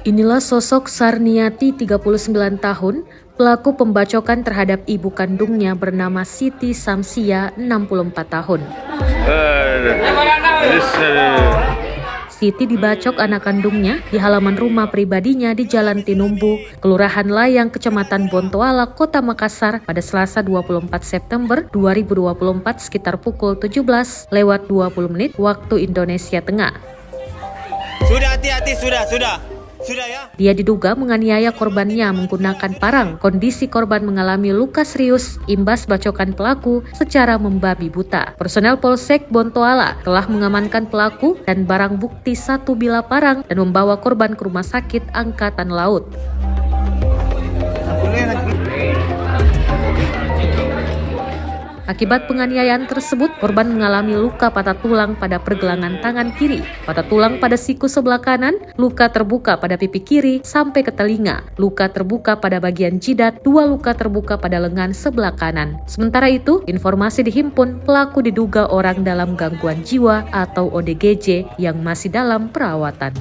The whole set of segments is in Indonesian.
Inilah sosok Sarniati 39 tahun, pelaku pembacokan terhadap ibu kandungnya bernama Siti Samsia 64 tahun. Siti dibacok anak kandungnya di halaman rumah pribadinya di Jalan Tinumbu, Kelurahan Layang, Kecamatan Bontoala, Kota Makassar pada Selasa 24 September 2024 sekitar pukul 17:20 waktu Indonesia Tengah. Sudah hati-hati, sudah ya. Dia diduga menganiaya korbannya menggunakan parang. Kondisi korban mengalami luka serius imbas bacokan pelaku secara membabi buta. Personel Polsek Bontoala telah mengamankan pelaku dan barang bukti 1 bilah parang dan membawa korban ke Rumah Sakit Angkatan Laut. Akibat penganiayaan tersebut, korban mengalami luka patah tulang pada pergelangan tangan kiri, patah tulang pada siku sebelah kanan, luka terbuka pada pipi kiri sampai ke telinga, luka terbuka pada bagian jidat, 2 luka terbuka pada lengan sebelah kanan. Sementara itu, informasi dihimpun pelaku diduga orang dalam gangguan jiwa atau ODGJ yang masih dalam perawatan.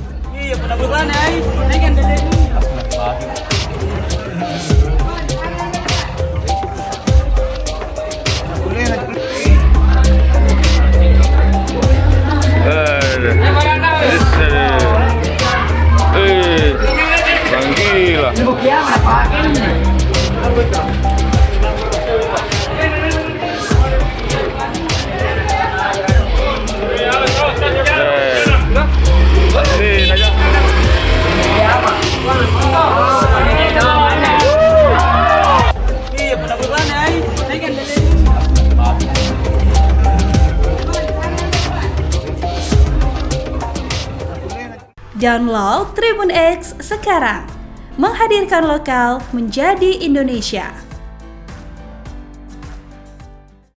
Download Tribun X sekarang, menghadirkan lokal menjadi Indonesia.